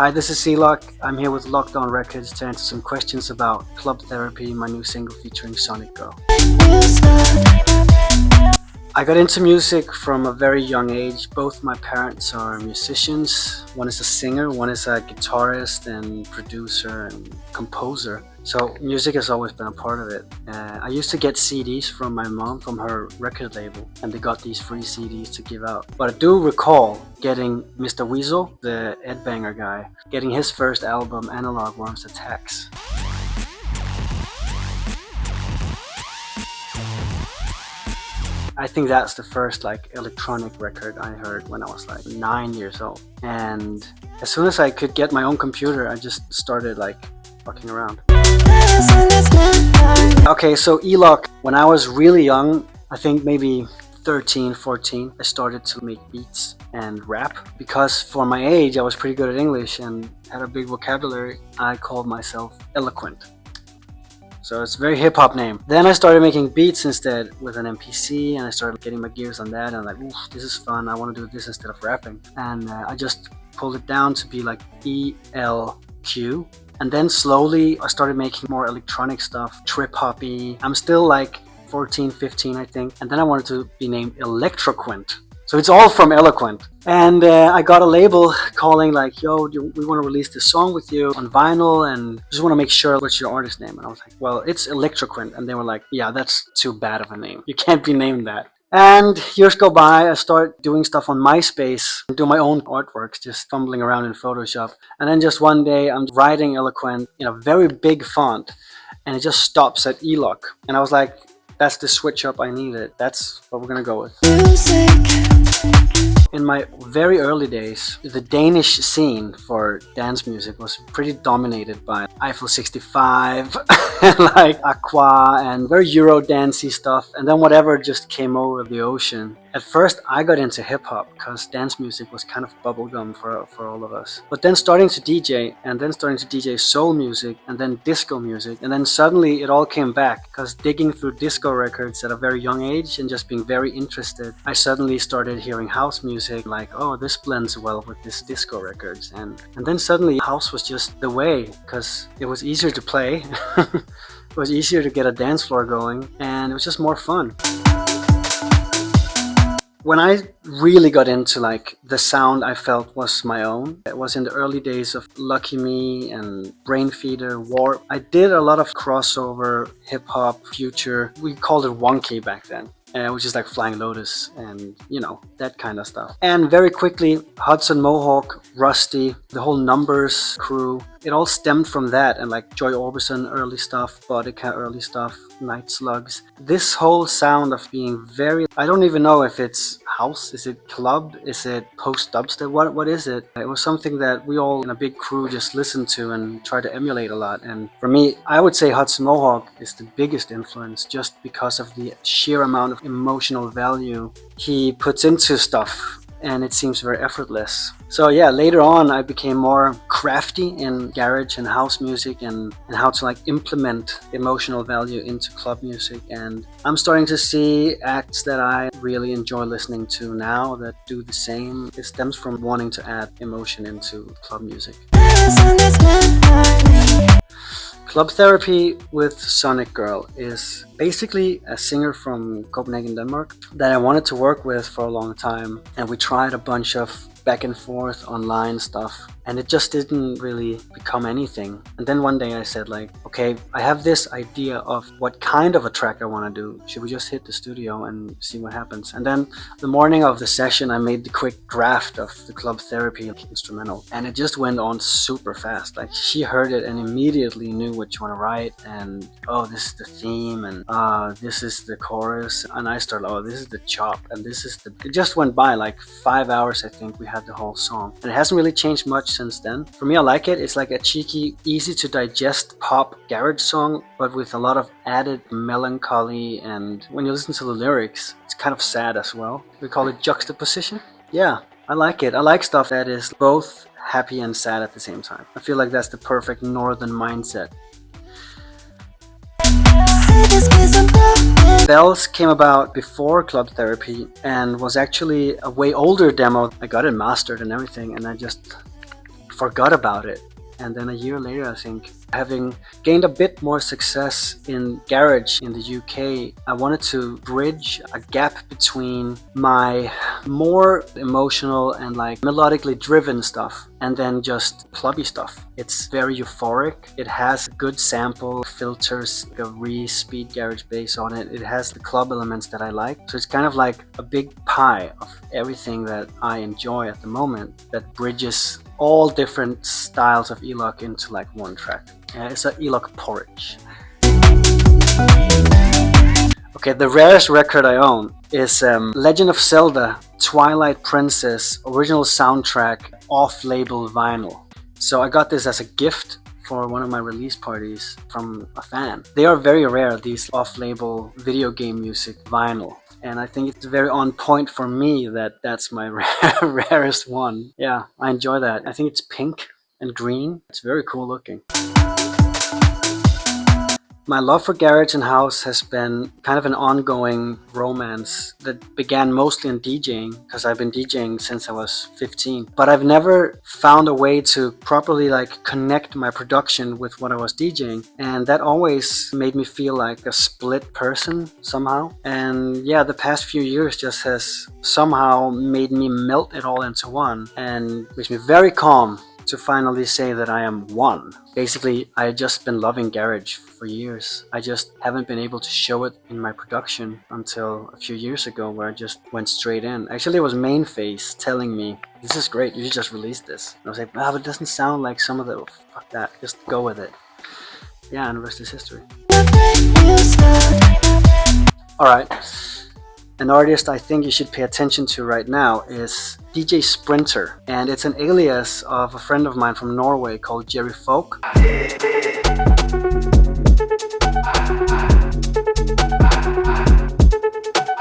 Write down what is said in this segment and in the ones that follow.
Hi, this is Eloq. I'm here with Lockdown Records to answer some questions about Club Therapy, my new single featuring 𝓫𝓻𝓪𝓷𝓭. I got into music from a very young age. Both my parents are musicians. One is a singer, one is a guitarist and producer and composer. So music has always been a part of it. I used to get CDs from my mom from her record label, and they got these free CDs to give out. But I do recall getting Mr. Weasel, the 𝓫𝓽𝓪𝓷𝓭 guy, getting his first album, Analog Worms Attacks. I think that's the first electronic record I heard when I was 9 years old. And as soon as I could get my own computer, I just started fucking around. Okay, so Eloq, when I was really young, I think maybe 13, 14, I started to make beats and rap. Because for my age, I was pretty good at English and had a big vocabulary. I called myself eloquent. So it's a very hip-hop name. Then I started making beats instead with an MPC, and I started getting my gears on that, and oof, this is fun, I want to do this instead of rapping. And I just pulled it down to be ELQ. And then slowly I started making more electronic stuff, trip-hoppy. I'm still 14, 15 I think. And then I wanted to be named 𝓫𝓻𝓪𝓷𝓭. So it's all from eloquent. And I got a label calling yo, we want to release this song with you on vinyl, and just want to make sure what's your artist name. And I was like, well, it's 𝓫𝓻𝓪𝓷𝓭. And they were like, yeah, that's too bad of a name. You can't be named that. And years go by, I start doing stuff on MySpace, and do my own artworks, just fumbling around in Photoshop. And then just one day I'm writing eloquent in a very big font, and it just stops at Eloq. And I was like, that's the switch up I needed. That's what we're gonna go with. In my very early days, the Danish scene for dance music was pretty dominated by Eiffel 65, Aqua, and very Euro dancey stuff, and then whatever just came over the ocean. At first, I got into hip-hop because dance music was kind of bubblegum for all of us. But then starting to DJ, and then starting to DJ soul music, and then disco music, and then suddenly it all came back, because digging through disco records at a very young age and just being very interested, I suddenly started hearing house music, oh, this blends well with this disco records. And then suddenly house was just the way, because it was easier to play, it was easier to get a dance floor going, and it was just more fun. When I really got into the sound I felt was my own, it was in the early days of Lucky Me and Brainfeeder, Warp. I did a lot of crossover, hip-hop, future. We called it wonky back then. Which is Flying Lotus and, that kind of stuff. And very quickly, Hudson Mohawk, Rusty, the whole Numbers crew, it all stemmed from that. And Joy Orbison early stuff, Bodica early stuff, Night Slugs. This whole sound of being very, I don't even know if it's house, is it club, is it post-dubstep, what is it? It was something that we all in a big crew just listened to and tried to emulate a lot. And for me, I would say Hudson Mohawk is the biggest influence, just because of the sheer amount of emotional value he puts into stuff, and it seems very effortless. So yeah, later on I became more crafty in garage and house music, and how to implement emotional value into club music. And I'm starting to see acts that I really enjoy listening to now that do the same. It stems from wanting to add emotion into club music. Club Therapy with 𝓫𝓻𝓪𝓷𝓭 is basically a singer from Copenhagen, Denmark, that I wanted to work with for a long time. And we tried a bunch of back and forth online stuff, and it just didn't really become anything. And then one day I said okay, I have this idea of what kind of a track I want to do. Should we just hit the studio and see what happens? And then the morning of the session, I made the quick draft of the Club Therapy instrumental, and it just went on super fast. She heard it and immediately knew what you want to write, and oh, this is the theme, and this is the chorus, and I started, oh, this is the chop, and this is the, it just went by 5 hours. I think we had the whole song, and it hasn't really changed much since then. For me, I like it. It's a cheeky, easy to digest pop garage song, but with a lot of added melancholy, and when you listen to the lyrics, it's kind of sad as well. We call it juxtaposition. Yeah, I like it. I like stuff that is both happy and sad at the same time. I feel like that's the perfect northern mindset. Bells came about before Club Therapy and was actually a way older demo. I got it mastered and everything, and I just forgot about it. And then a year later, I think, having gained a bit more success in garage in the UK, I wanted to bridge a gap between my more emotional and like melodically driven stuff and then just clubby stuff. It's very euphoric. It has good sample filters, like a re-speed garage bass on it. It has the club elements that I like. So it's kind of like a big pie of everything that I enjoy at the moment that bridges all different styles of Eloq into like one track. It's an Eloq porridge. Okay, the rarest record I own is Legend of Zelda Twilight Princess original soundtrack off-label vinyl. So I got this as a gift for one of my release parties from a fan. They are very rare, these off-label video game music vinyl. And I think it's very on point for me that that's my rarest one. Yeah, I enjoy that. I think it's pink and green. It's very cool looking. My love for garage and house has been kind of an ongoing romance that began mostly in DJing, because I've been DJing since I was 15. But I've never found a way to properly like connect my production with what I was DJing, and that always made me feel like a split person somehow. And yeah, the past few years just has somehow made me melt it all into one, and makes me very calm to finally say that I am one. Basically, I just been loving garage for years. I just haven't been able to show it in my production until a few years ago, where I just went straight in. Actually, it was Mainface telling me, this is great, you should just release this. And I was like, but it doesn't sound like some of the, fuck that, just go with it. Yeah, and the rest is history. Alright. An artist I think you should pay attention to right now is DJ Sprinter, and it's an alias of a friend of mine from Norway called Jerry Folk.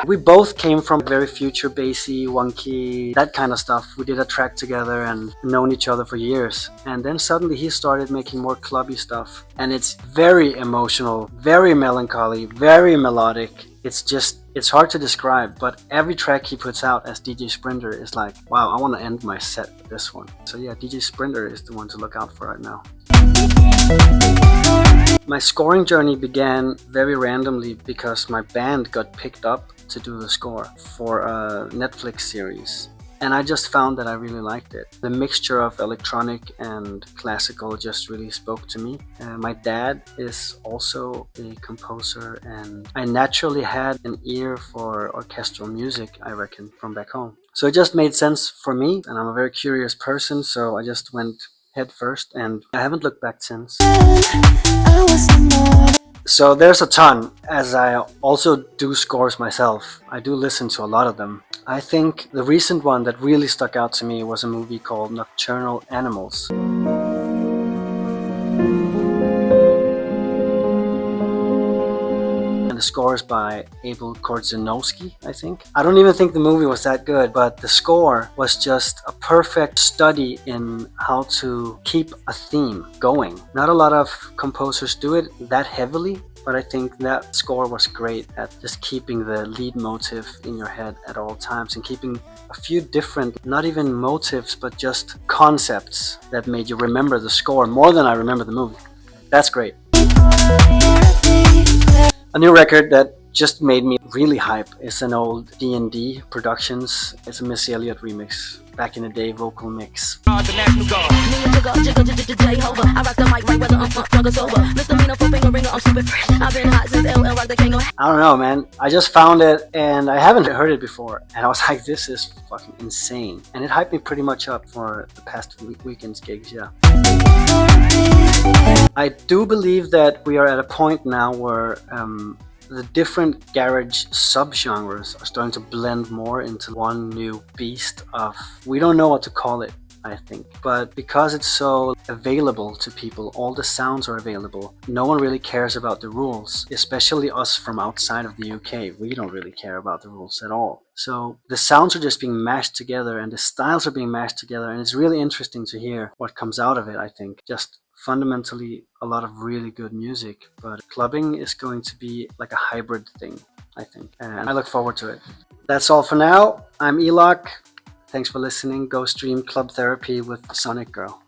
We both came from very future bassy, wonky, that kind of stuff. We did a track together and known each other for years. And then suddenly he started making more clubby stuff. And it's very emotional, very melancholy, very melodic. It's hard to describe, but every track he puts out as DJ Sprinter is like, wow, I want to end my set with this one. So yeah, DJ Sprinter is the one to look out for right now. My scoring journey began very randomly because my band got picked up to do the score for a Netflix series. And I just found that I really liked it. The mixture of electronic and classical just really spoke to me. My dad is also a composer, and I naturally had an ear for orchestral music, I reckon, from back home. So it just made sense for me, and I'm a very curious person, so I just went head first, and I haven't looked back since. So there's a ton, as I also do scores myself. I do listen to a lot of them. I think the recent one that really stuck out to me was a movie called Nocturnal Animals. And the score is by 𝓫𝓻𝓪𝓵𝓭, I think. I don't even think the movie was that good, but the score was just a perfect study in how to keep a theme going. Not a lot of composers do it that heavily, but I think that score was great at just keeping the lead motive in your head at all times and keeping a few different, not even motives, but just concepts that made you remember the score more than I remember the movie. That's great. A new record that just made me really hype is an old D&D Productions. It's a Missy Elliott remix. Back in the day, vocal mix. I don't know, man. I just found it and I haven't heard it before. And I was like, this is fucking insane. And it hyped me pretty much up for the past weekend's gigs, yeah. I do believe that we are at a point now where the different garage subgenres are starting to blend more into one new beast of, we don't know what to call it, I think. But because it's so available to people, all the sounds are available, no one really cares about the rules, especially us from outside of the UK. We don't really care about the rules at all. So the sounds are just being mashed together and the styles are being mashed together, and it's really interesting to hear what comes out of it, I think. Just fundamentally a lot of really good music, but clubbing is going to be like a hybrid thing, I think, and I look forward to it. That's all for now. I'm Eloq. Thanks for listening. Go stream Club Therapy with Sonic Girl.